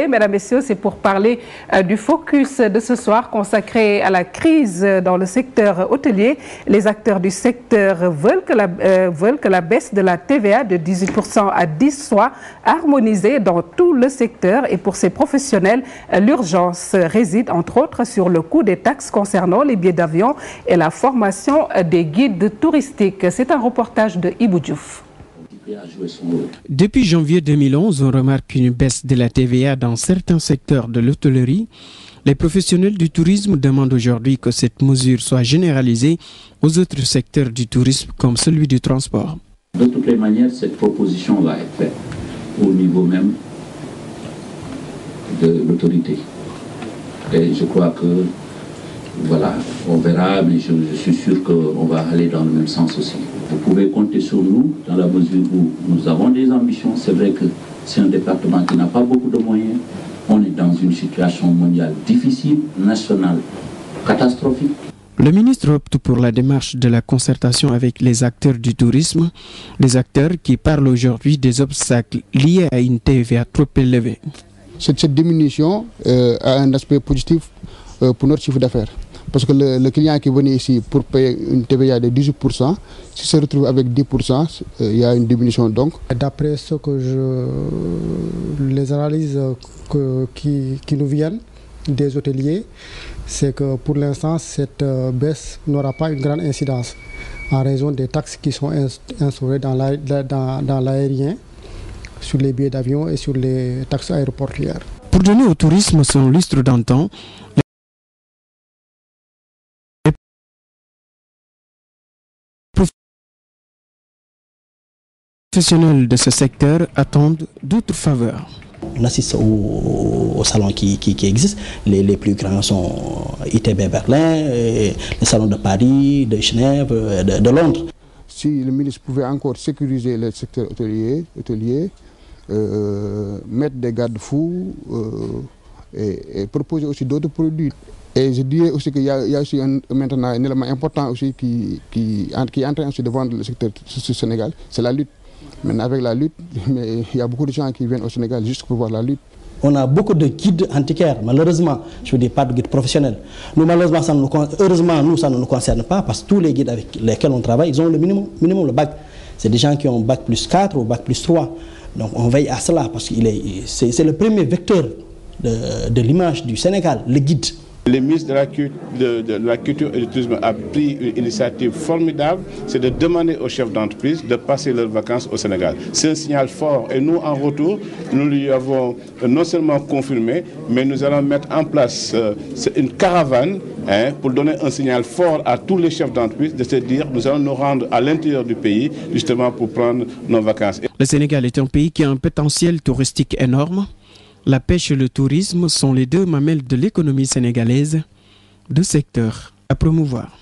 Mesdames, Messieurs, c'est pour parler du focus de ce soir consacré à la crise dans le secteur hôtelier. Les acteurs du secteur veulent que la baisse de la TVA de 18% à 10% soit harmonisée dans tout le secteur. Et pour ces professionnels, l'urgence réside entre autres sur le coût des taxes concernant les billets d'avion et la formation des guides touristiques. C'est un reportage de Ibou Diouf. Depuis janvier 2011, on remarque une baisse de la TVA dans certains secteurs de l'hôtellerie. Les professionnels du tourisme demandent aujourd'hui que cette mesure soit généralisée aux autres secteurs du tourisme comme celui du transport. De toutes les manières, cette proposition va être faite au niveau même de l'autorité. Et je crois que, voilà, on verra, mais je suis sûr qu'on va aller dans le même sens aussi. Vous pouvez compter sur nous dans la mesure où nous avons des ambitions. C'est vrai que c'est un département qui n'a pas beaucoup de moyens. On est dans une situation mondiale difficile, nationale catastrophique. Le ministre opte pour la démarche de la concertation avec les acteurs du tourisme, les acteurs qui parlent aujourd'hui des obstacles liés à une TVA trop élevée. Cette diminution a un aspect positif pour notre chiffre d'affaires. Parce que le client qui venait ici pour payer une TVA de 18%, s'il se retrouve avec 10%, il y a une diminution donc. D'après ce que les analyses qui nous viennent des hôteliers, c'est que pour l'instant, cette baisse n'aura pas une grande incidence en raison des taxes qui sont instaurées dans l'aérien, sur les billets d'avion et sur les taxes aéroportuaires. Pour donner au tourisme son lustre d'antan, les professionnels de ce secteur attendent d'autres faveurs. On assiste aux salons qui existent. Les plus grands sont ITB Berlin, les salons de Paris, de Genève, de Londres. Si le ministre pouvait encore sécuriser le secteur hôtelier, mettre des garde-fous et proposer aussi d'autres produits. Et je dirais aussi qu'il y a aussi maintenant un élément important aussi qui est en train aussi de vendre le secteur du Sénégal, c'est la lutte. Maintenant avec la lutte, mais il y a beaucoup de gens qui viennent au Sénégal juste pour voir la lutte. On a beaucoup de guides antiquaires, malheureusement, je ne dis pas de guides professionnels. Nous, malheureusement, heureusement, nous, ça ne nous concerne pas parce que tous les guides avec lesquels on travaille, ils ont le minimum le bac. C'est des gens qui ont bac plus 4 ou bac plus 3. Donc on veille à cela parce que c'est le premier vecteur de l'image du Sénégal, le guide. Le ministre de la Culture et du Tourisme a pris une initiative formidable, c'est de demander aux chefs d'entreprise de passer leurs vacances au Sénégal. C'est un signal fort et nous, en retour, nous lui avons non seulement confirmé, mais nous allons mettre en place une caravane pour donner un signal fort à tous les chefs d'entreprise de se dire nous allons nous rendre à l'intérieur du pays justement pour prendre nos vacances. Le Sénégal est un pays qui a un potentiel touristique énorme. La pêche et le tourisme sont les deux mamelles de l'économie sénégalaise, deux secteurs à promouvoir.